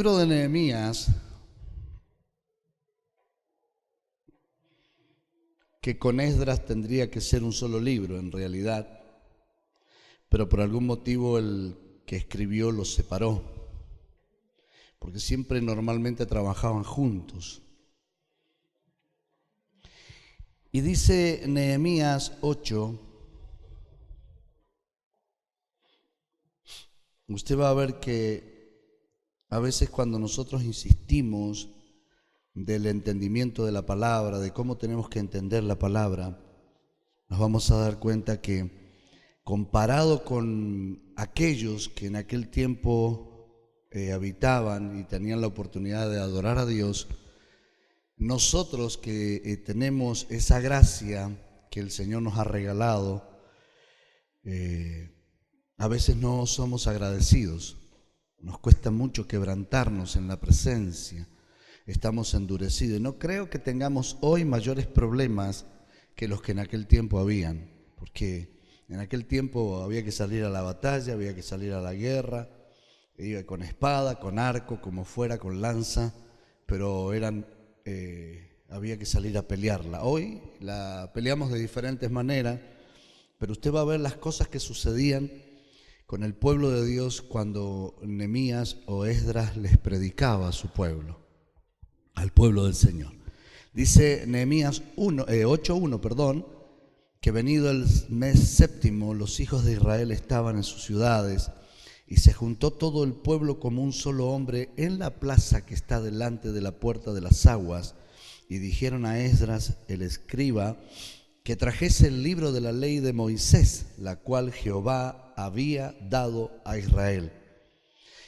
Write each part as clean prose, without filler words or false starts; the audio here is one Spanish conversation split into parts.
libro de Nehemías, que con Esdras tendría que ser un solo libro en realidad, pero por algún motivo el que escribió los separó, porque siempre normalmente trabajaban juntos. Y dice Nehemías 8, usted va a ver que a veces cuando nosotros insistimos del entendimiento de la palabra, de cómo tenemos que entender la palabra, nos vamos a dar cuenta que comparado con aquellos que en aquel tiempo habitaban y tenían la oportunidad de adorar a Dios, nosotros que tenemos esa gracia que el Señor nos ha regalado, a veces no somos agradecidos. Nos cuesta mucho quebrantarnos en la presencia. Estamos endurecidos. No creo que tengamos hoy mayores problemas que los que en aquel tiempo habían, porque en aquel tiempo había que salir a la batalla, había que salir a la guerra, iba con espada, con arco, como fuera, con lanza, pero había que salir a pelearla. Hoy la peleamos de diferentes maneras, pero usted va a ver las cosas que sucedían con el pueblo de Dios cuando Nehemías o Esdras les predicaba a su pueblo, al pueblo del Señor. Dice Nehemías 8:1, que venido el mes séptimo, los hijos de Israel estaban en sus ciudades, y se juntó todo el pueblo como un solo hombre en la plaza que está delante de la puerta de las aguas, y dijeron a Esdras el escriba que trajese el libro de la ley de Moisés, la cual Jehová había dado a Israel.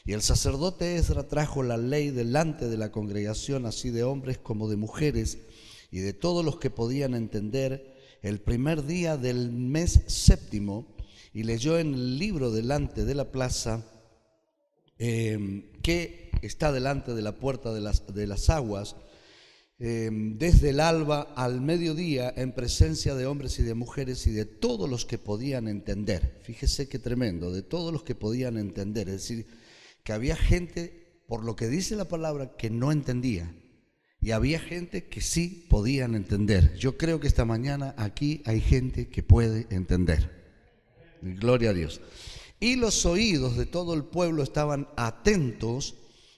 Y el sacerdote Esdras trajo la ley delante de la congregación, así de hombres como de mujeres, y de todos los que podían entender, el primer día del mes séptimo, y leyó en el libro delante de la plaza que está delante de la puerta de las aguas, desde el alba al mediodía, en presencia de hombres y de mujeres y de todos los que podían entender. Fíjese qué tremendo, de todos los que podían entender. Es decir, que había gente, por lo que dice la palabra, que no entendía, y había gente que sí podían entender. Yo creo que esta mañana aquí hay gente que puede entender. Gloria a Dios. Y los oídos de todo el pueblo estaban atentos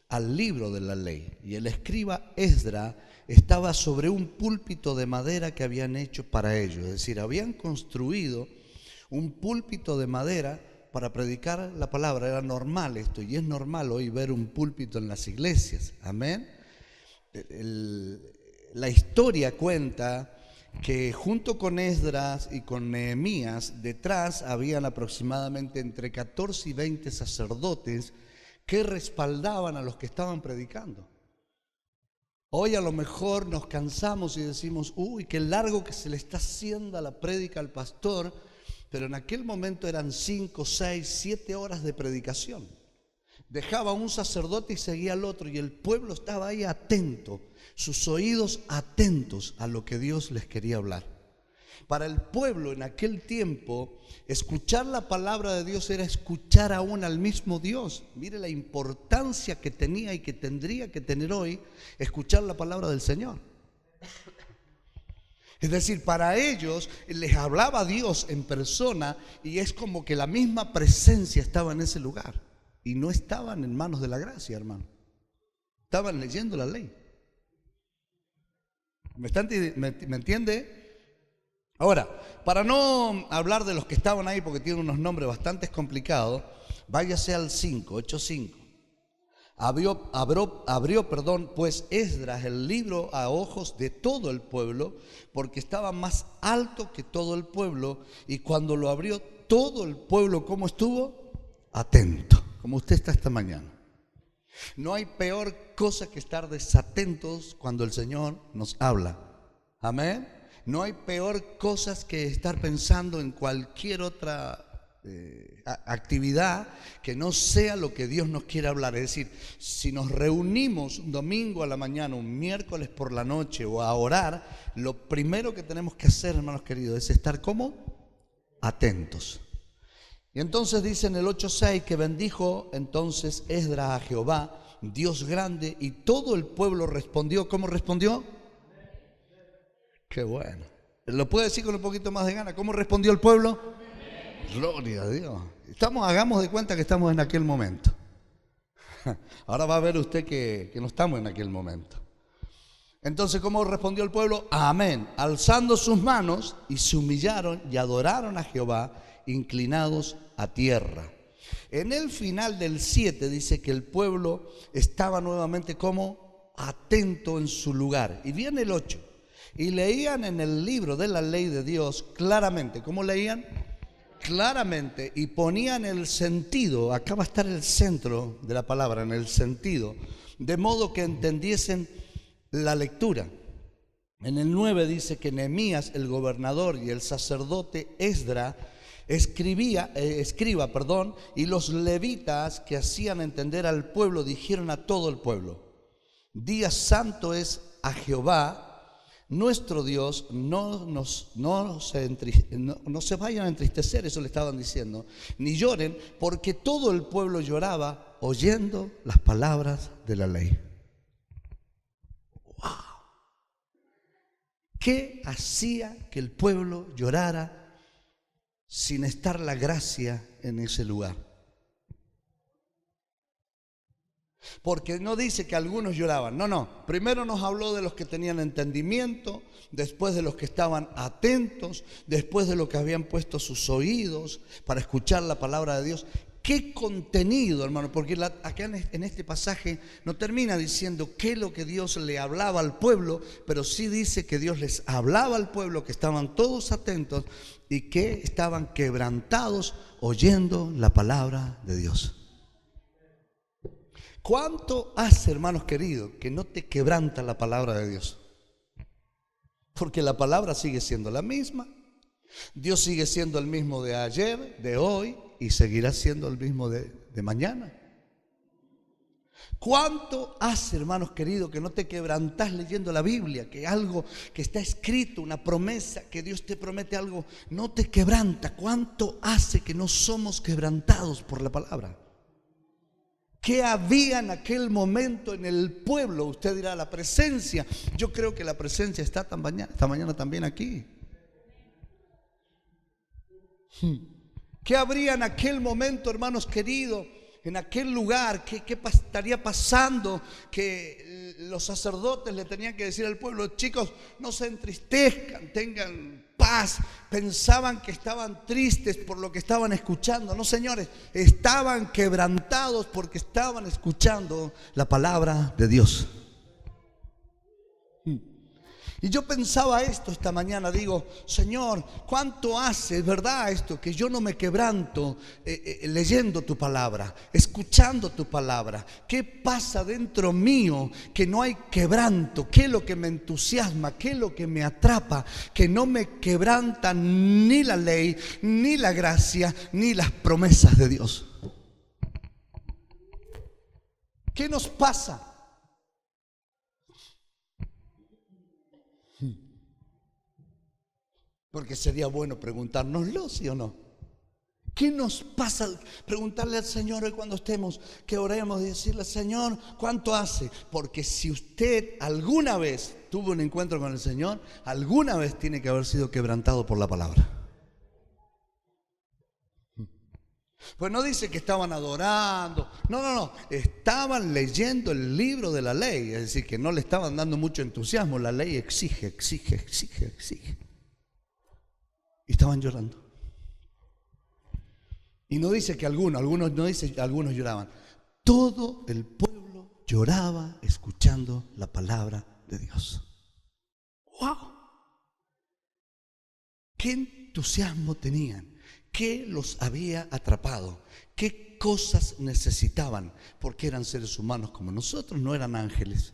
al libro de la ley, y el escriba Esdras estaba sobre un púlpito de madera que habían hecho para ellos. Es decir, habían construido un púlpito de madera para predicar la palabra. Era normal esto, y es normal hoy ver un púlpito en las iglesias. Amén. La historia cuenta que junto con Esdras y con Nehemías, detrás habían aproximadamente entre 14 y 20 sacerdotes que respaldaban a los que estaban predicando. Hoy a lo mejor nos cansamos y decimos, uy, qué largo que se le está haciendo a la prédica al pastor, pero en aquel momento eran 5, 6, 7 horas de predicación. Dejaba un sacerdote y seguía al otro, y el pueblo estaba ahí atento, sus oídos atentos a lo que Dios les quería hablar. Para el pueblo en aquel tiempo, escuchar la palabra de Dios era escuchar aún al mismo Dios. Mire la importancia que tenía y que tendría que tener hoy escuchar la palabra del Señor. Es decir, para ellos les hablaba Dios en persona, y es como que la misma presencia estaba en ese lugar. Y no estaban en manos de la gracia, hermano. Estaban leyendo la ley. ¿Me entiende? Ahora, para no hablar de los que estaban ahí, porque tienen unos nombres bastante complicados, váyase al 8:5. Abrió, pues Esdras el libro a ojos de todo el pueblo, porque estaba más alto que todo el pueblo, y cuando lo abrió todo el pueblo, ¿cómo estuvo? Atento, como usted está esta mañana. No hay peor cosa que estar desatentos cuando el Señor nos habla. Amén. No hay peor cosas que estar pensando en cualquier otra actividad que no sea lo que Dios nos quiere hablar. Es decir, si nos reunimos un domingo a la mañana, un miércoles por la noche o a orar, lo primero que tenemos que hacer, hermanos queridos, es estar como atentos. Y entonces dice en el 8:6 que bendijo entonces Esdras a Jehová Dios grande, y todo el pueblo respondió. ¿Cómo respondió? Qué bueno. ¿Lo puede decir con un poquito más de gana? ¿Cómo respondió el pueblo? Gloria a Dios. Hagamos de cuenta que estamos en aquel momento. Ahora va a ver usted que no estamos en aquel momento. Entonces, ¿cómo respondió el pueblo? Amén. Alzando sus manos, y se humillaron y adoraron a Jehová, inclinados a tierra. En el final del 7 dice que el pueblo estaba nuevamente como atento en su lugar. Y viene el 8. Y leían en el libro de la ley de Dios claramente. ¿Cómo leían? Claramente. Y ponían el sentido. Acá va a estar el centro de la palabra, en el sentido. De modo que entendiesen la lectura. En el 9 dice que Nehemías, el gobernador, y el sacerdote Esdra escriba, y los levitas que hacían entender al pueblo dijeron a todo el pueblo: día santo es a Jehová nuestro Dios, no se vayan a entristecer, eso le estaban diciendo, ni lloren, porque todo el pueblo lloraba oyendo las palabras de la ley. ¡Wow! ¿Qué hacía que el pueblo llorara sin estar la gracia en ese lugar? Porque no dice que algunos lloraban, no. Primero nos habló de los que tenían entendimiento, después de los que estaban atentos, después de los que habían puesto sus oídos para escuchar la palabra de Dios. ¿Qué contenido, hermano? Porque acá en este pasaje no termina diciendo qué es lo que Dios le hablaba al pueblo, pero sí dice que Dios les hablaba al pueblo, que estaban todos atentos y que estaban quebrantados oyendo la palabra de Dios. ¿Cuánto hace, hermanos queridos, que no te quebranta la palabra de Dios? Porque la palabra sigue siendo la misma. Dios sigue siendo el mismo de ayer, de hoy, y seguirá siendo el mismo de mañana. ¿Cuánto hace, hermanos queridos, que no te quebrantás leyendo la Biblia? Que algo que está escrito, una promesa, que Dios te promete algo, no te quebranta. ¿Cuánto hace que no somos quebrantados por la palabra? ¿Qué había en aquel momento en el pueblo? Usted dirá, la presencia. Yo creo que la presencia está esta mañana también aquí. ¿Qué habría en aquel momento, hermanos queridos, en aquel lugar? ¿Qué estaría pasando? Que los sacerdotes le tenían que decir al pueblo: chicos, no se entristezcan, tengan paz. Pensaban que estaban tristes por lo que estaban escuchando. No, señores, estaban quebrantados porque estaban escuchando la palabra de Dios. Y yo pensaba esto esta mañana, digo: Señor, ¿cuánto hace, verdad, esto que yo no me quebranto leyendo tu palabra, escuchando tu palabra? ¿Qué pasa dentro mío que no hay quebranto? ¿Qué es lo que me entusiasma? ¿Qué es lo que me atrapa? Que no me quebranta ni la ley, ni la gracia, ni las promesas de Dios. ¿Qué nos pasa? Porque sería bueno preguntárnoslo, ¿sí o no? ¿Qué nos pasa? Preguntarle al Señor hoy cuando estemos, que oremos y decirle: Señor, ¿cuánto hace? Porque si usted alguna vez tuvo un encuentro con el Señor, alguna vez tiene que haber sido quebrantado por la palabra. Pues no dice que estaban adorando, no, estaban leyendo el libro de la ley, es decir, que no le estaban dando mucho entusiasmo. La ley exige. Y estaban llorando. Y no dice que algunos lloraban. Todo el pueblo lloraba escuchando la palabra de Dios. ¡Wow! ¿Qué entusiasmo tenían? ¿Qué los había atrapado? ¿Qué cosas necesitaban? Porque eran seres humanos como nosotros, no eran ángeles.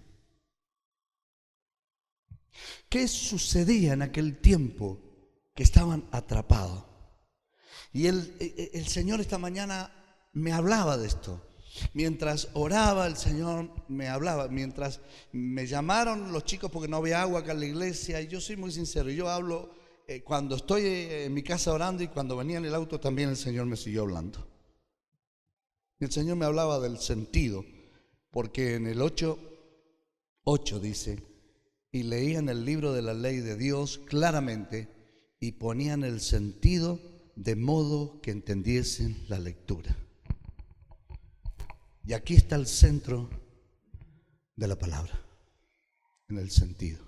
¿Qué sucedía en aquel tiempo? Que estaban atrapados. Y el Señor esta mañana me hablaba de esto. Mientras oraba, el Señor me hablaba. Mientras me llamaron los chicos porque no había agua acá en la iglesia, y yo soy muy sincero, yo hablo cuando estoy en mi casa orando, y cuando venía en el auto también el Señor me siguió hablando. Y el Señor me hablaba del sentido. porque en el 8 dice, y leían el libro de la ley de Dios claramente y ponían el sentido de modo que entendiesen la lectura. Y aquí está el centro de la palabra, en el sentido.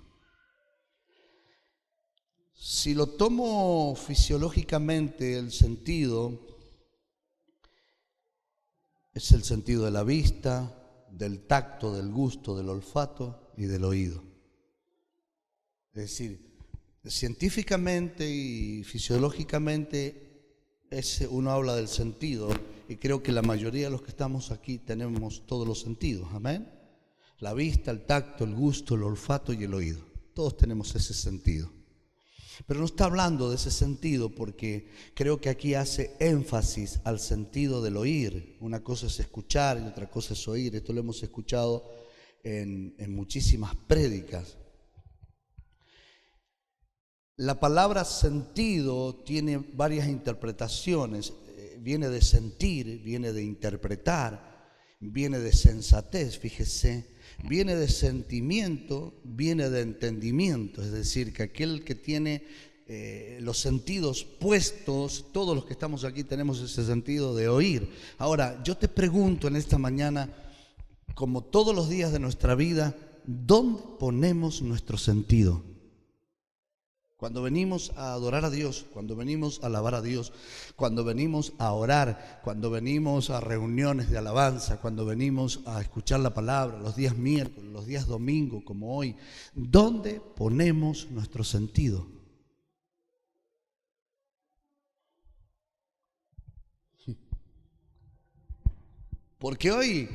Si lo tomo fisiológicamente, el sentido es el sentido de la vista, del tacto, del gusto, del olfato y del oído. Es decir, científicamente y fisiológicamente uno habla del sentido, y creo que la mayoría de los que estamos aquí tenemos todos los sentidos, amén. La vista, el tacto, el gusto, el olfato y el oído. Todos tenemos ese sentido. Pero no está hablando de ese sentido porque creo que aquí hace énfasis al sentido del oír. Una cosa es escuchar y otra cosa es oír. Esto lo hemos escuchado en muchísimas prédicas. La palabra sentido tiene varias interpretaciones. Viene de sentir, viene de interpretar, viene de sensatez, fíjese, viene de sentimiento, viene de entendimiento. Es decir, que aquel que tiene los sentidos puestos, todos los que estamos aquí tenemos ese sentido de oír. Ahora, yo te pregunto en esta mañana, como todos los días de nuestra vida, ¿dónde ponemos nuestro sentido? Cuando venimos a adorar a Dios, cuando venimos a alabar a Dios, cuando venimos a orar, cuando venimos a reuniones de alabanza, cuando venimos a escuchar la palabra, los días miércoles, los días domingo, como hoy, ¿dónde ponemos nuestro sentido? Porque hoy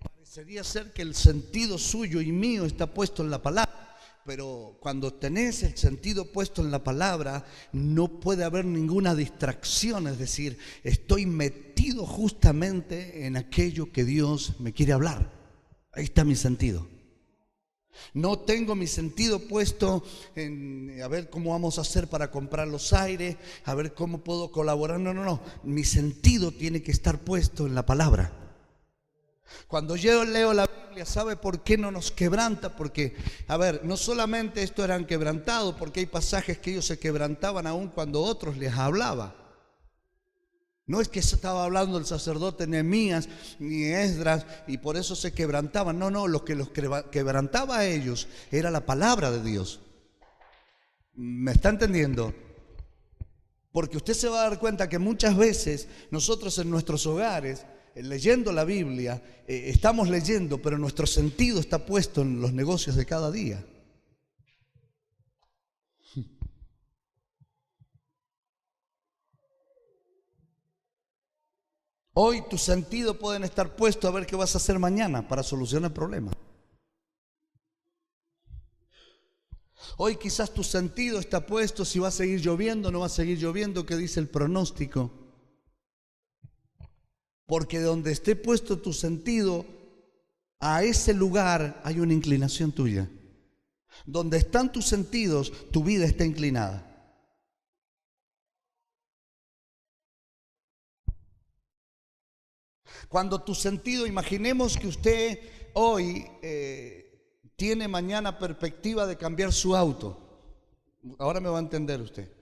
parecería ser que el sentido suyo y mío está puesto en la palabra. Pero cuando tenés el sentido puesto en la palabra, no puede haber ninguna distracción. Es decir, estoy metido justamente en aquello que Dios me quiere hablar. Ahí está mi sentido. No tengo mi sentido puesto en a ver cómo vamos a hacer para comprar los aires, a ver cómo puedo colaborar. No. Mi sentido tiene que estar puesto en la palabra. Cuando yo leo la Biblia, ¿sabe por qué no nos quebranta? Porque, a ver, no solamente esto eran quebrantados, porque hay pasajes que ellos se quebrantaban aún cuando otros les hablaba. No es que estaba hablando el sacerdote Nehemías ni Esdras y por eso se quebrantaban. No, lo que los quebrantaba a ellos era la palabra de Dios. ¿Me está entendiendo? Porque usted se va a dar cuenta que muchas veces nosotros en nuestros hogares, leyendo la Biblia, estamos leyendo, pero nuestro sentido está puesto en los negocios de cada día. Hoy tu sentido pueden estar puestos a ver qué vas a hacer mañana para solucionar el problema. Hoy quizás tu sentido está puesto si va a seguir lloviendo, no va a seguir lloviendo, qué dice el pronóstico. Porque donde esté puesto tu sentido, a ese lugar hay una inclinación tuya. Donde están tus sentidos, tu vida está inclinada. Cuando tu sentido, imaginemos que usted hoy tiene mañana perspectiva de cambiar su auto. Ahora me va a entender usted.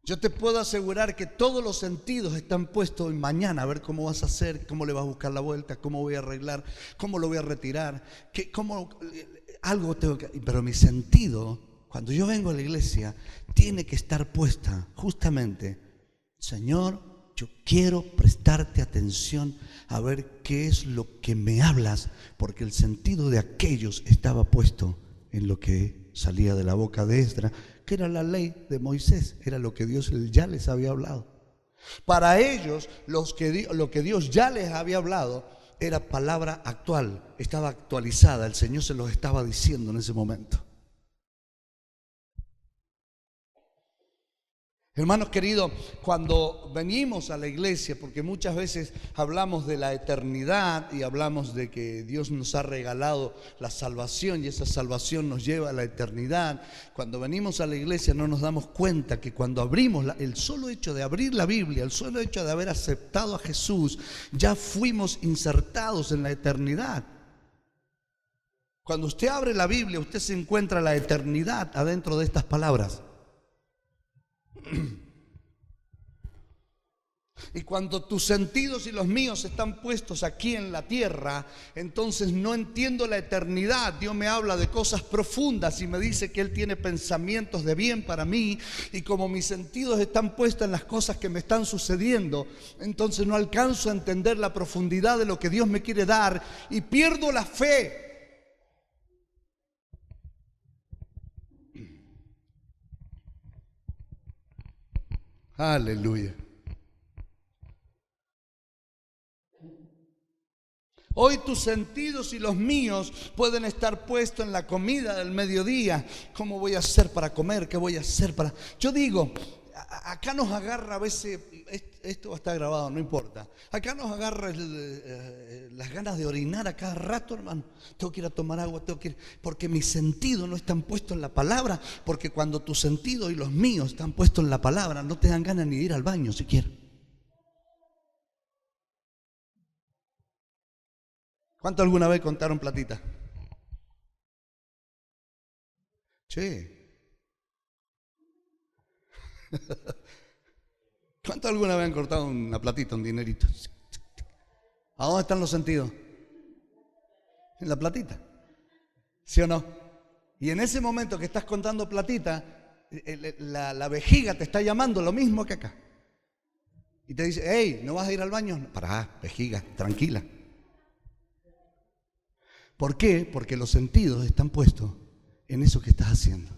Yo te puedo asegurar que todos los sentidos están puestos en mañana, a ver cómo vas a hacer, cómo le vas a buscar la vuelta, cómo voy a arreglar, cómo lo voy a retirar, algo tengo que... Pero mi sentido, cuando yo vengo a la iglesia, tiene que estar puesta justamente, Señor, yo quiero prestarte atención a ver qué es lo que me hablas, porque el sentido de aquellos estaba puesto en lo que salía de la boca de Esdras, que era la ley de Moisés, era lo que Dios ya les había hablado. Para ellos, lo que Dios ya les había hablado era palabra actual, estaba actualizada, el Señor se los estaba diciendo en ese momento. Hermanos queridos, cuando venimos a la iglesia, porque muchas veces hablamos de la eternidad y hablamos de que Dios nos ha regalado la salvación y esa salvación nos lleva a la eternidad, cuando venimos a la iglesia no nos damos cuenta que cuando abrimos, el solo hecho de abrir la Biblia, el solo hecho de haber aceptado a Jesús, ya fuimos insertados en la eternidad. Cuando usted abre la Biblia, usted se encuentra la eternidad adentro de estas palabras. Y cuando tus sentidos y los míos están puestos aquí en la tierra, entonces no entiendo la eternidad. Dios me habla de cosas profundas y me dice que Él tiene pensamientos de bien para mí. Y como mis sentidos están puestos en las cosas que me están sucediendo, entonces no alcanzo a entender la profundidad de lo que Dios me quiere dar y pierdo la fe. Aleluya. Hoy tus sentidos y los míos pueden estar puestos en la comida del mediodía. ¿Cómo voy a hacer para comer? ¿Qué voy a hacer para...? Yo digo, acá nos agarra a veces, esto va a estar grabado, no importa. Acá nos agarra las ganas de orinar a cada rato, hermano. Tengo que ir a tomar agua, tengo que ir, porque mis sentidos no están puestos en la palabra. Porque cuando tus sentidos y los míos están puestos en la palabra, no te dan ganas ni de ir al baño siquiera. ¿Cuánto alguna vez contaron platita? Che. ¿Cuánto alguna vez han cortado una platita, un dinerito? ¿A dónde están los sentidos? En la platita. ¿Sí o no? Y en ese momento que estás contando platita, la vejiga te está llamando lo mismo que acá. Y te dice, hey, ¿no vas a ir al baño? Pará, vejiga, tranquila. ¿Por qué? Porque los sentidos están puestos en eso que estás haciendo.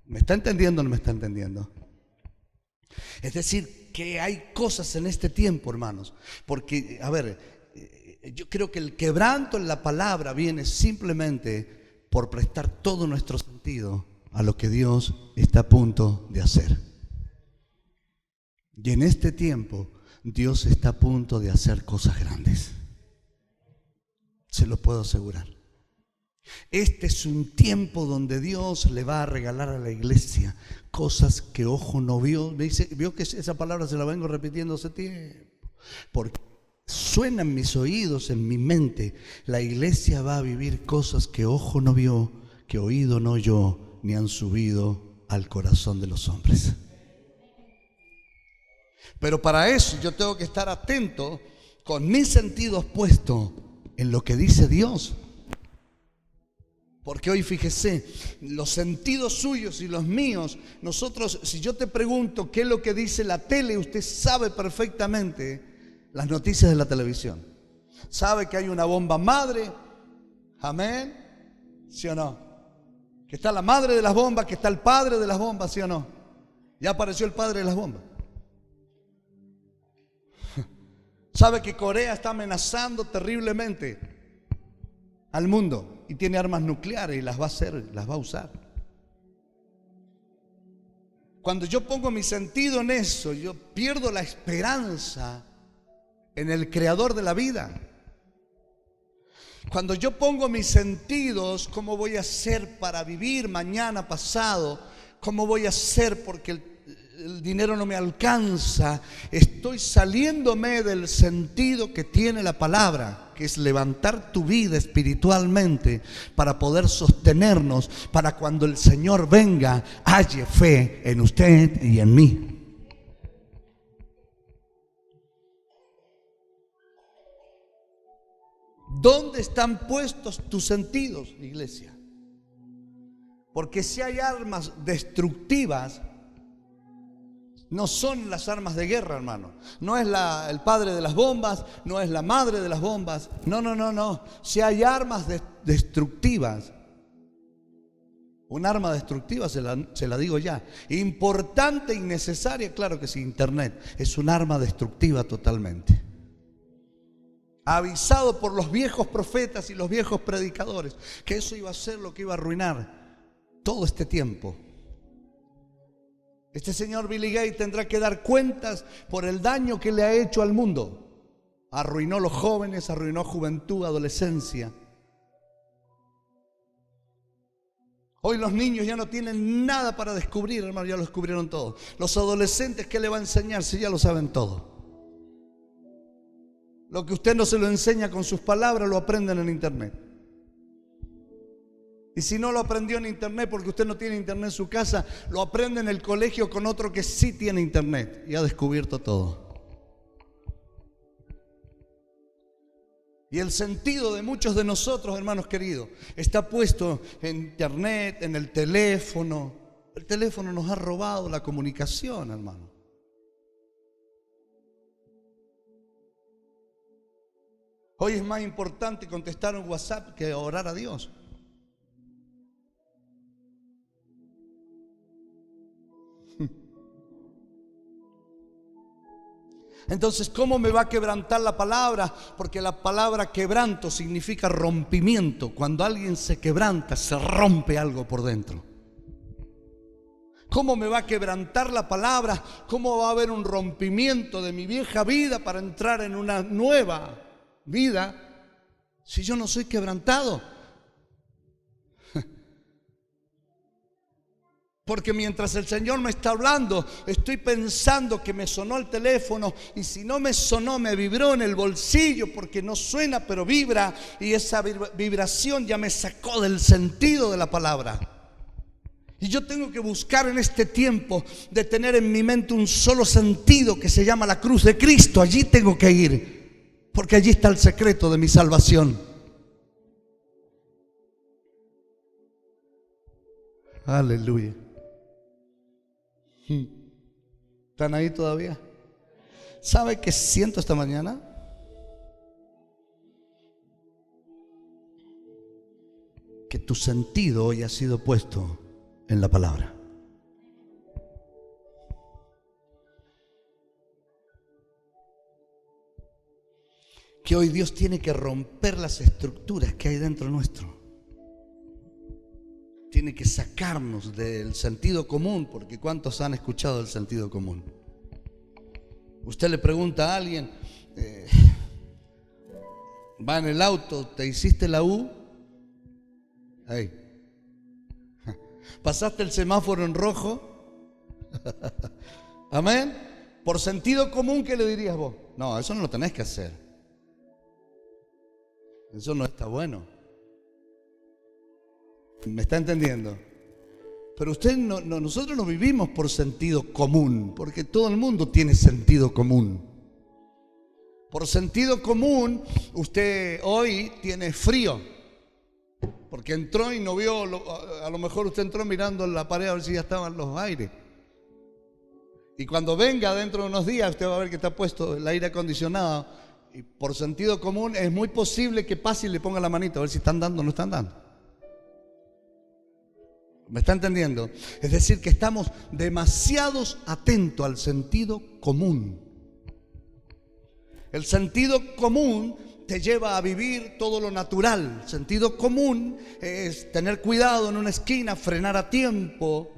¿Me está entendiendo o no me está entendiendo? Es decir, que hay cosas en este tiempo, hermanos. Porque, a ver, yo creo que el quebranto en la palabra viene simplemente por prestar todo nuestro sentido a lo que Dios está a punto de hacer. Y en este tiempo, Dios está a punto de hacer cosas grandes. Se lo puedo asegurar. Este es un tiempo donde Dios le va a regalar a la iglesia cosas que ojo no vio. Me dice, vio que esa palabra se la vengo repitiendo hace tiempo. Porque suena en mis oídos, en mi mente. La iglesia va a vivir cosas que ojo no vio, que oído no oyó, ni han subido al corazón de los hombres. Pero para eso yo tengo que estar atento con mis sentidos puestos en lo que dice Dios. Porque hoy fíjese, los sentidos suyos y los míos, nosotros, si yo te pregunto qué es lo que dice la tele, usted sabe perfectamente las noticias de la televisión. Sabe que hay una bomba madre, amén, ¿sí o no? Que está la madre de las bombas, que está el padre de las bombas, ¿sí o no? Ya apareció el padre de las bombas. Sabe que Corea está amenazando terriblemente al mundo y tiene armas nucleares y las va a usar. Cuando yo pongo mi sentido en eso, yo pierdo la esperanza en el creador de la vida. Cuando yo pongo mis sentidos, ¿cómo voy a hacer para vivir mañana, pasado? ¿Cómo voy a hacer porque el dinero no me alcanza? Estoy saliéndome del sentido que tiene la palabra, que es levantar tu vida espiritualmente para poder sostenernos, para cuando el Señor venga, halle fe en usted y en mí. ¿Dónde están puestos tus sentidos, iglesia? Porque si hay armas destructivas, no son las armas de guerra, hermano. No es el padre de las bombas, no es la madre de las bombas. No. Si hay armas destructivas, un arma destructiva, se la digo ya, importante y necesaria, claro que sí, Internet es un arma destructiva totalmente. Avisado por los viejos profetas y los viejos predicadores que eso iba a ser lo que iba a arruinar todo este tiempo. Este señor Billy Gates tendrá que dar cuentas por el daño que le ha hecho al mundo. Arruinó a los jóvenes, arruinó a juventud, adolescencia. Hoy los niños ya no tienen nada para descubrir, hermano, ya lo descubrieron todo. Los adolescentes, ¿qué le va a enseñar si ya lo saben todo? Lo que usted no se lo enseña con sus palabras, lo aprenden en internet. Y si no lo aprendió en internet porque usted no tiene internet en su casa, lo aprende en el colegio con otro que sí tiene internet y ha descubierto todo. Y el sentido de muchos de nosotros, hermanos queridos, está puesto en internet, en el teléfono. El teléfono nos ha robado la comunicación, hermano. Hoy es más importante contestar un WhatsApp que orar a Dios. Entonces, ¿cómo me va a quebrantar la palabra? Porque la palabra quebranto significa rompimiento. Cuando alguien se quebranta, se rompe algo por dentro. ¿Cómo me va a quebrantar la palabra? ¿Cómo va a haber un rompimiento de mi vieja vida para entrar en una nueva vida si yo no soy quebrantado? Porque mientras el Señor me está hablando, estoy pensando que me sonó el teléfono, y si no me sonó, me vibró en el bolsillo, porque no suena pero vibra, y esa vibración ya me sacó del sentido de la palabra. Y yo tengo que buscar en este tiempo de tener en mi mente un solo sentido que se llama la cruz de Cristo. Allí tengo que ir, porque allí está el secreto de mi salvación. Aleluya. ¿Están ahí todavía? ¿Sabe qué siento esta mañana? Que tu sentido hoy ha sido puesto en la palabra. Que hoy Dios tiene que romper las estructuras que hay dentro nuestro. Tiene que sacarnos del sentido común, porque ¿cuántos han escuchado el sentido común? Usted le pregunta a alguien, va en el auto, ¿te hiciste la U? Ahí. ¿Pasaste el semáforo en rojo? Amén. Por sentido común, ¿qué le dirías vos? No, eso no lo tenés que hacer. Eso no está bueno. ¿Me está entendiendo? Pero nosotros no vivimos por sentido común, porque todo el mundo tiene sentido común. Por sentido común, usted hoy tiene frío, porque entró y no vio, a lo mejor usted entró mirando la pared a ver si ya estaban los aires. Y cuando venga dentro de unos días, usted va a ver que está puesto el aire acondicionado. Y por sentido común es muy posible que pase y le ponga la manita a ver si están dando o no están dando. ¿Me está entendiendo? Es decir, que estamos demasiado atentos al sentido común. El sentido común te lleva a vivir todo lo natural. El sentido común es tener cuidado en una esquina, frenar a tiempo.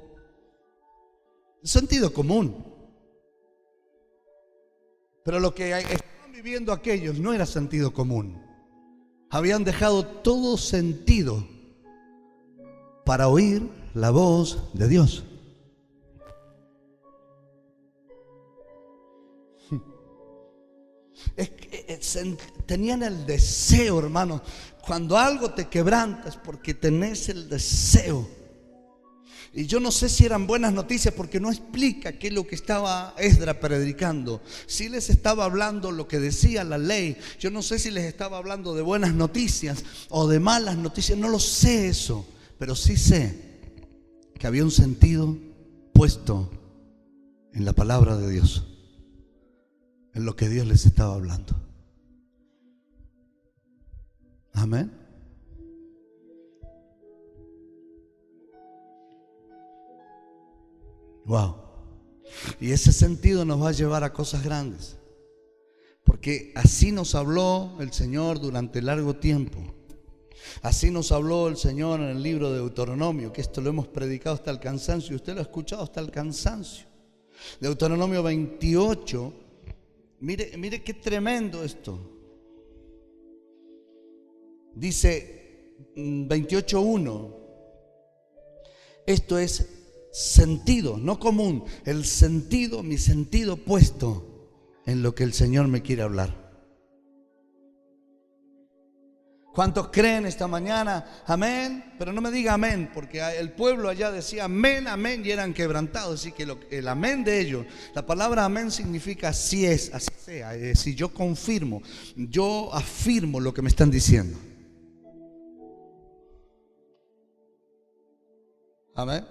El sentido común. Pero lo que estaban viviendo aquellos no era sentido común. Habían dejado todo sentido para oír la voz de Dios. Tenían el deseo, hermano. Cuando algo te quebranta es porque tenés el deseo. Y yo no sé si eran buenas noticias, porque no explica qué es lo que estaba Esdras predicando. Si les estaba hablando lo que decía la ley. Yo no sé si les estaba hablando de buenas noticias o de malas noticias. No lo sé eso. Pero sí sé que había un sentido puesto en la palabra de Dios, en lo que Dios les estaba hablando. Amén. Wow. Y ese sentido nos va a llevar a cosas grandes, porque así nos habló el Señor durante largo tiempo. Así nos habló el Señor en el libro de Deuteronomio, que esto lo hemos predicado hasta el cansancio, y usted lo ha escuchado hasta el cansancio. Deuteronomio 28, mire qué tremendo esto. Dice 28:1, esto es sentido, no común, el sentido, mi sentido puesto en lo que el Señor me quiere hablar. ¿Cuántos creen esta mañana? Amén. Pero no me diga amén, porque el pueblo allá decía amén, amén, y eran quebrantados. Así que el amén de ellos, la palabra amén significa así es, así sea. Es decir, yo confirmo, yo afirmo lo que me están diciendo. Amén.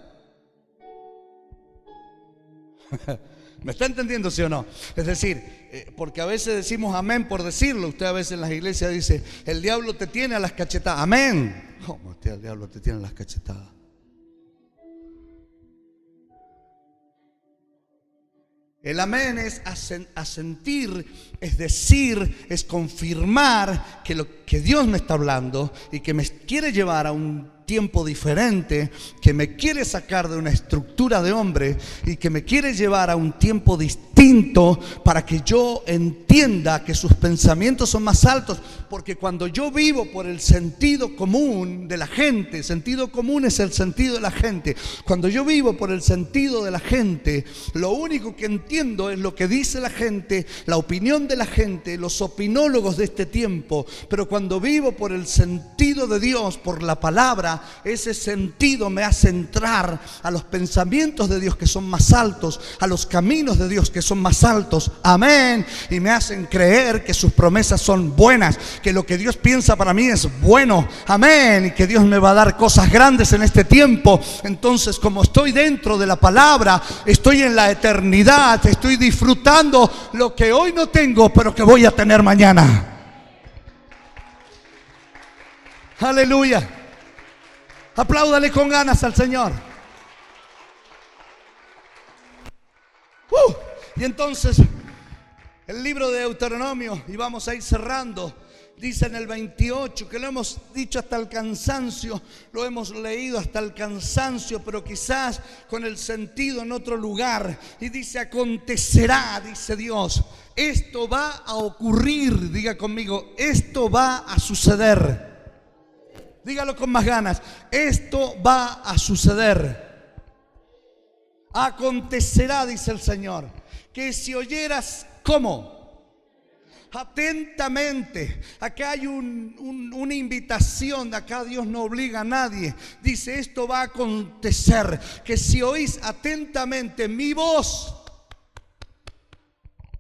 ¿Me está entendiendo, sí o no? Es decir, porque a veces decimos amén por decirlo. Usted a veces en las iglesias dice, el diablo te tiene a las cachetadas. Amén. ¿Cómo el diablo te tiene a las cachetadas? El amén es asentir, es decir, es confirmar que lo que Dios me está hablando y que me quiere llevar a un tiempo diferente, que me quiere sacar de una estructura de hombre y que me quiere llevar a un tiempo distinto para que yo entienda que sus pensamientos son más altos. Porque cuando yo vivo por el sentido común de la gente, sentido común es el sentido de la gente. Cuando yo vivo por el sentido de la gente, lo único que entiendo es lo que dice la gente, la opinión de la gente, los opinólogos de este tiempo. Pero cuando vivo por el sentido de Dios, por la palabra, ese sentido me hace entrar a los pensamientos de Dios que son más altos, a los caminos de Dios que son más altos. Amén. Y me hacen creer que sus promesas son buenas, que lo que Dios piensa para mí es bueno. Amén. Y que Dios me va a dar cosas grandes en este tiempo. Entonces, como estoy dentro de la palabra, estoy en la eternidad, estoy disfrutando lo que hoy no tengo, pero que voy a tener mañana. Aleluya. Apláudale con ganas al Señor. Y entonces el libro de Deuteronomio, y vamos a ir cerrando, dice en el 28, que lo hemos dicho hasta el cansancio, lo hemos leído hasta el cansancio, pero quizás con el sentido en otro lugar. Y dice, acontecerá, dice Dios, esto va a ocurrir. Diga conmigo, esto va a suceder. Dígalo con más ganas, esto va a suceder. Acontecerá, dice el Señor, que si oyeras, ¿cómo? Atentamente. Acá hay una invitación, acá Dios no obliga a nadie. Dice, esto va a acontecer, que si oís atentamente mi voz.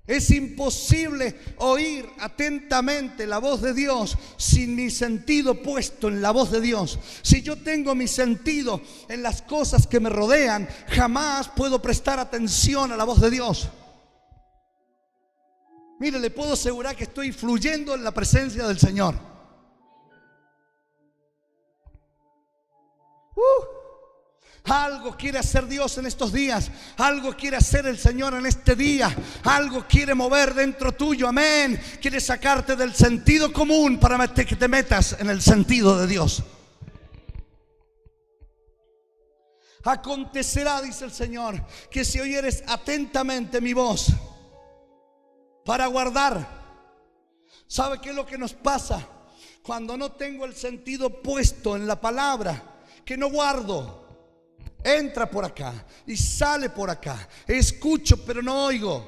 Es imposible oír atentamente la voz de Dios sin mi sentido puesto en la voz de Dios. Si yo tengo mi sentido en las cosas que me rodean, jamás puedo prestar atención a la voz de Dios. Mire, le puedo asegurar que estoy fluyendo en la presencia del Señor. Algo quiere hacer Dios en estos días. Algo quiere hacer el Señor en este día. Algo quiere mover dentro tuyo. Amén. Quiere sacarte del sentido común para que te metas en el sentido de Dios. Acontecerá, dice el Señor, que si oyeres atentamente mi voz para guardar. ¿Sabe qué es lo que nos pasa? Cuando no tengo el sentido puesto en la palabra, que no guardo. Entra por acá y sale por acá. Escucho pero no oigo.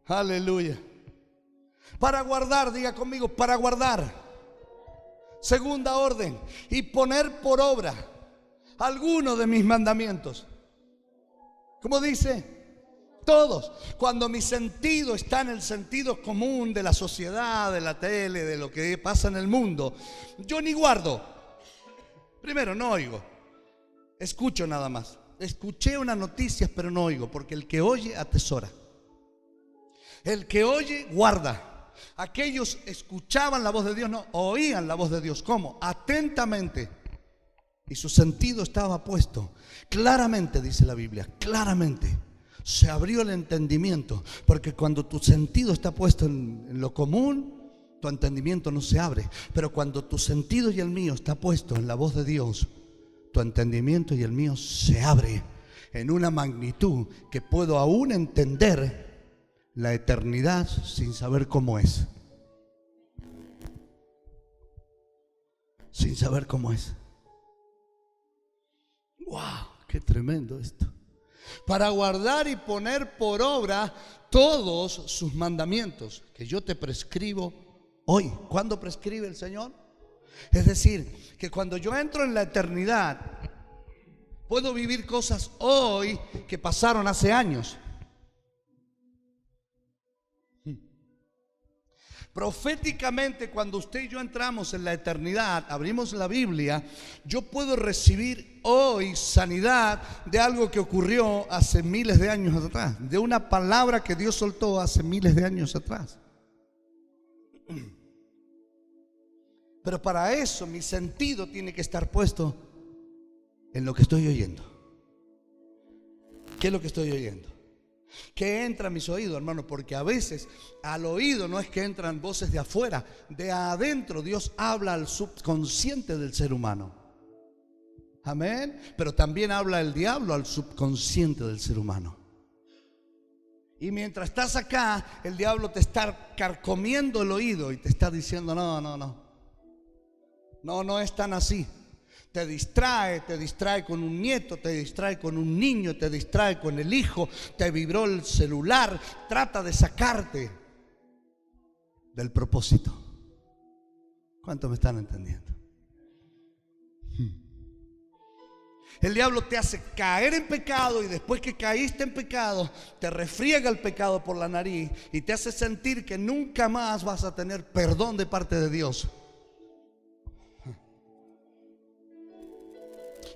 Aleluya. Para guardar, diga conmigo, para guardar. Segunda orden, y poner por obra alguno de mis mandamientos. ¿Cómo dice? Todos. Cuando mi sentido está en el sentido común de la sociedad, de la tele, de lo que pasa en el mundo, yo ni guardo. Primero, no oigo, escucho nada más. Escuché unas noticias, pero no oigo, porque el que oye atesora. El que oye guarda. Aquellos escuchaban la voz de Dios, no, oían la voz de Dios. ¿Cómo? Atentamente. Y su sentido estaba puesto. Claramente, dice la Biblia, claramente. Se abrió el entendimiento, porque cuando tu sentido está puesto en lo común, tu entendimiento no se abre. Pero cuando tu sentido y el mío está puesto en la voz de Dios, tu entendimiento y el mío se abre en una magnitud que puedo aún entender la eternidad sin saber cómo es. Sin saber cómo es. ¡Wow! ¡Qué tremendo esto! Para guardar y poner por obra todos sus mandamientos que yo te prescribo hoy. ¿Cuándo prescribe el Señor? Es decir, que cuando yo entro en la eternidad, puedo vivir cosas hoy que pasaron hace años. Proféticamente, cuando usted y yo entramos en la eternidad, abrimos la Biblia, yo puedo recibir hoy sanidad de algo que ocurrió hace miles de años atrás, de una palabra que Dios soltó hace miles de años atrás. Pero para eso mi sentido tiene que estar puesto en lo que estoy oyendo. ¿Qué es lo que estoy oyendo? ¿Qué entra a mis oídos, hermano? Porque a veces al oído no es que entran voces de afuera, de adentro Dios habla al subconsciente del ser humano. Amén. Pero también habla el diablo al subconsciente del ser humano. Y mientras estás acá, el diablo te está carcomiendo el oído y te está diciendo: no es tan así. Te distrae con un nieto, te distrae con un niño, te distrae con el hijo, te vibró el celular, trata de sacarte del propósito. ¿Cuántos me están entendiendo? El diablo te hace caer en pecado y después que caíste en pecado, te refriega el pecado por la nariz y te hace sentir que nunca más vas a tener perdón de parte de Dios.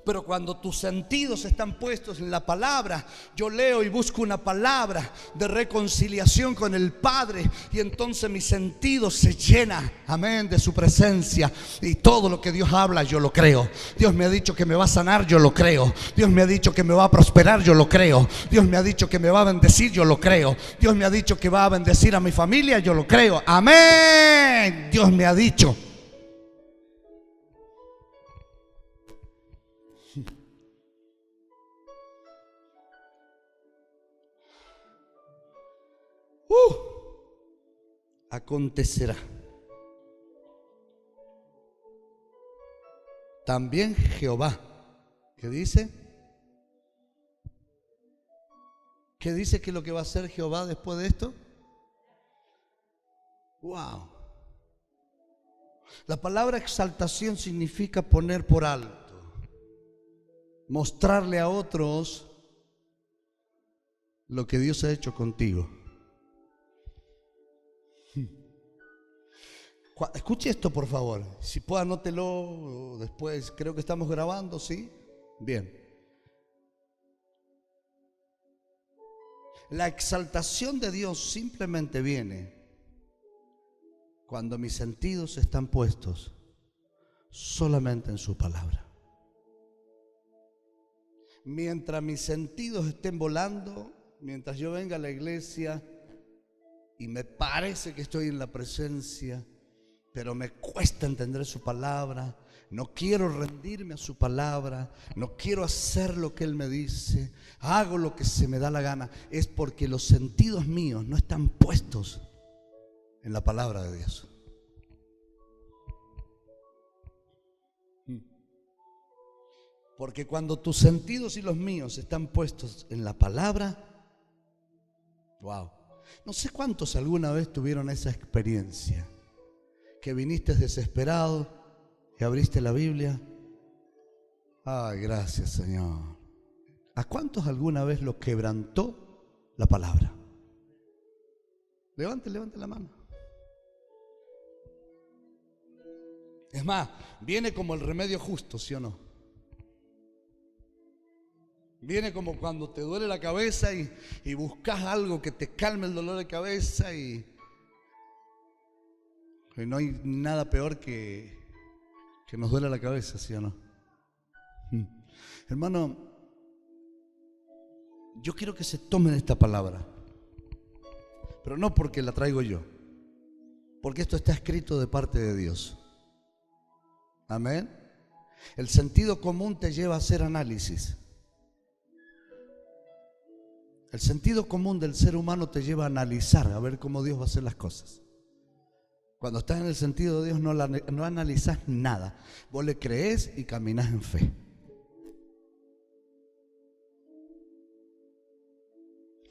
Pero cuando tus sentidos están puestos en la palabra, yo leo y busco una palabra de reconciliación con el Padre, y entonces mi sentido se llena, amén, de su presencia. Y todo lo que Dios habla, yo lo creo. Dios me ha dicho que me va a sanar, yo lo creo. Dios me ha dicho que me va a prosperar, yo lo creo. Dios me ha dicho que me va a bendecir, yo lo creo. Dios me ha dicho que va a bendecir a mi familia, yo lo creo. Amén. Dios me ha dicho. Acontecerá. También Jehová, ¿qué dice? ¿Qué dice que es lo que va a hacer Jehová después de esto? Wow. La palabra exaltación significa poner por alto, mostrarle a otros lo que Dios ha hecho contigo. Escuche esto, por favor. Si puede, anótelo después. Creo que estamos grabando, ¿sí? Bien. La exaltación de Dios simplemente viene cuando mis sentidos están puestos solamente en su palabra. Mientras mis sentidos estén volando, mientras yo venga a la iglesia y me parece que estoy en la presencia, pero me cuesta entender su palabra, no quiero rendirme a su palabra, no quiero hacer lo que Él me dice, hago lo que se me da la gana, es porque los sentidos míos no están puestos en la palabra de Dios. Porque cuando tus sentidos y los míos están puestos en la palabra, wow, no sé cuántos alguna vez tuvieron esa experiencia, que viniste desesperado y abriste la Biblia. Ay, gracias, Señor. ¿A cuántos alguna vez lo quebrantó la palabra? Levante la mano. Es más, viene como el remedio justo, ¿sí o no? Viene como cuando te duele la cabeza y buscas algo que te calme el dolor de cabeza, y no hay nada peor que nos duele la cabeza, ¿sí o no? Hermano, yo quiero que se tomen esta palabra, pero no porque la traigo yo, porque esto está escrito de parte de Dios. Amén. El sentido común te lleva a hacer análisis. El sentido común del ser humano te lleva a analizar, a ver cómo Dios va a hacer las cosas. Cuando estás en el sentido de Dios no analizás nada. Vos le creés y caminás en fe.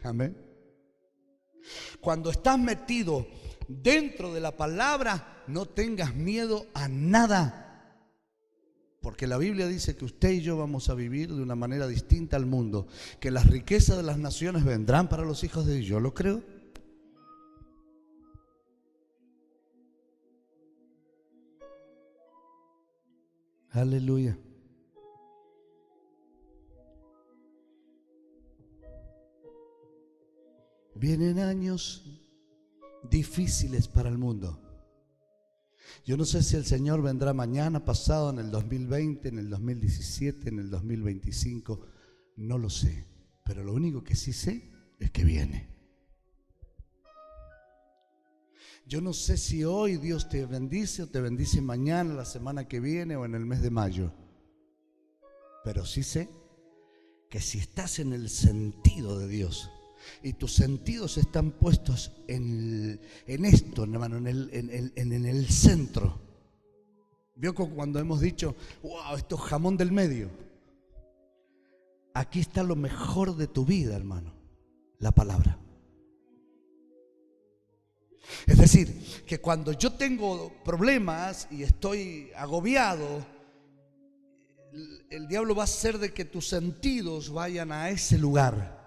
Amén. Cuando estás metido dentro de la palabra, no tengas miedo a nada. Porque la Biblia dice que usted y yo vamos a vivir de una manera distinta al mundo, que las riquezas de las naciones vendrán para los hijos de Dios. Yo lo creo. Aleluya. Vienen años difíciles para el mundo. Yo no sé si el Señor vendrá mañana, pasado, en el 2020, en el 2017, en el 2025. No lo sé. Pero lo único que sí sé es que viene. Yo no sé si hoy Dios te bendice o te bendice mañana, la semana que viene o en el mes de mayo. Pero sí sé que si estás en el sentido de Dios y tus sentidos están puestos en esto, hermano, en el centro. ¿Vio cuando hemos dicho, wow, esto es jamón del medio? Aquí está lo mejor de tu vida, hermano, la palabra. Es decir, que cuando yo tengo problemas y estoy agobiado, el diablo va a hacer de que tus sentidos vayan a ese lugar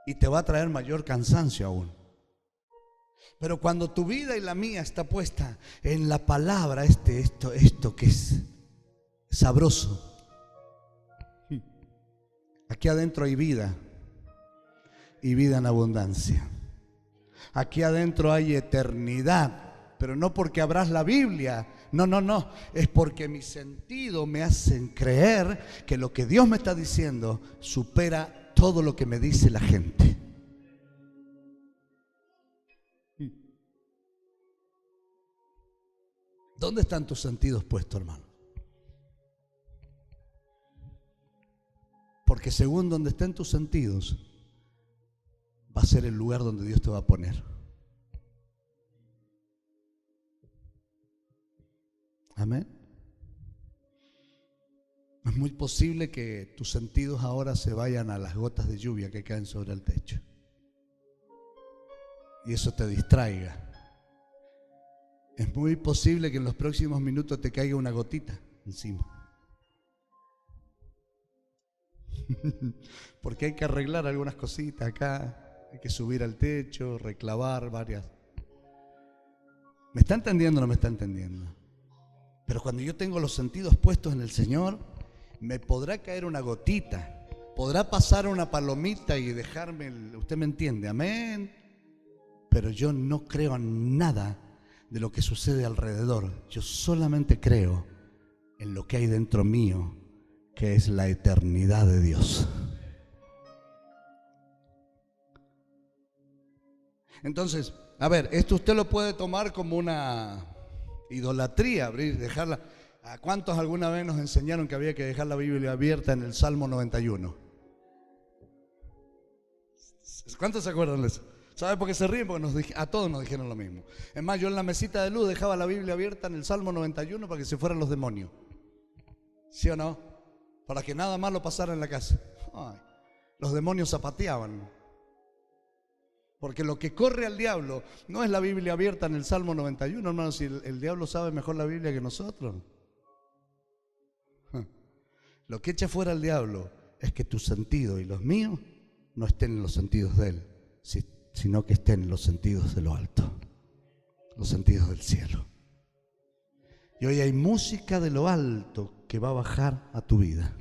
y te va a traer mayor cansancio aún. Pero cuando tu vida y la mía está puesta en la palabra, esto que es sabroso, aquí adentro hay vida y vida en abundancia. Aquí adentro hay eternidad, pero no porque abras la Biblia, no, es porque mis sentidos me hacen creer que lo que Dios me está diciendo supera todo lo que me dice la gente. ¿Dónde están tus sentidos puestos, hermano? Porque según donde estén tus sentidos, va a ser el lugar donde Dios te va a poner. Amén. Es muy posible que tus sentidos ahora se vayan a las gotas de lluvia que caen sobre el techo. Y eso te distraiga. Es muy posible que en los próximos minutos te caiga una gotita encima. Porque hay que arreglar algunas cositas acá. Hay que subir al techo, reclavar varias. ¿Me está entendiendo o no me está entendiendo? Pero cuando yo tengo los sentidos puestos en el Señor, me podrá caer una gotita, podrá pasar una palomita y dejarme, usted me entiende, amén. Pero yo no creo en nada de lo que sucede alrededor. Yo solamente creo en lo que hay dentro mío, que es la eternidad de Dios. Entonces, a ver, esto usted lo puede tomar como una idolatría, dejarla. ¿A cuántos alguna vez nos enseñaron que había que dejar la Biblia abierta en el Salmo 91? ¿Cuántos se acuerdan de eso? ¿Sabe por qué se ríen? Porque a todos nos dijeron lo mismo. Es más, yo en la mesita de luz dejaba la Biblia abierta en el Salmo 91 para que se fueran los demonios. ¿Sí o no? Para que nada malo pasara en la casa. Ay, los demonios zapateaban. Porque lo que corre al diablo no es la Biblia abierta en el Salmo 91, hermano. Si el diablo sabe mejor la Biblia que nosotros. Lo que echa fuera al diablo es que tus sentidos y los míos no estén en los sentidos de él, sino que estén en los sentidos de lo alto, los sentidos del cielo. Y hoy hay música de lo alto que va a bajar a tu vida.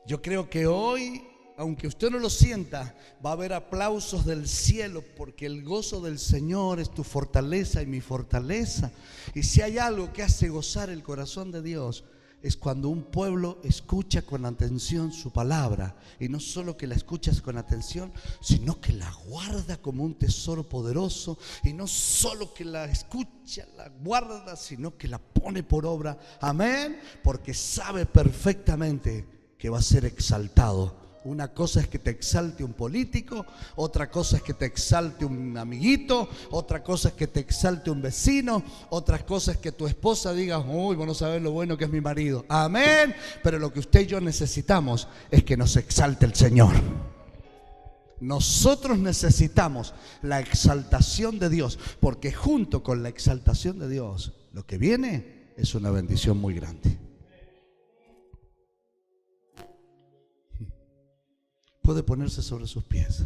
Yo creo que hoy, aunque usted no lo sienta, va a haber aplausos del cielo, porque el gozo del Señor es tu fortaleza y mi fortaleza. Y si hay algo que hace gozar el corazón de Dios, es cuando un pueblo escucha con atención su palabra, y no solo que la escuchas con atención, sino que la guarda como un tesoro poderoso, y no solo que la escucha, la guarda, sino que la pone por obra. Amén, porque sabe perfectamente que va a ser exaltado. Una cosa es que te exalte un político, otra cosa es que te exalte un amiguito, otra cosa es que te exalte un vecino, otra cosa es que tu esposa diga: uy, vos no sabés lo bueno que es mi marido. Amén. Pero lo que usted y yo necesitamos es que nos exalte el Señor. Nosotros necesitamos la exaltación de Dios, porque junto con la exaltación de Dios, lo que viene es una bendición muy grande. Puede ponerse sobre sus pies.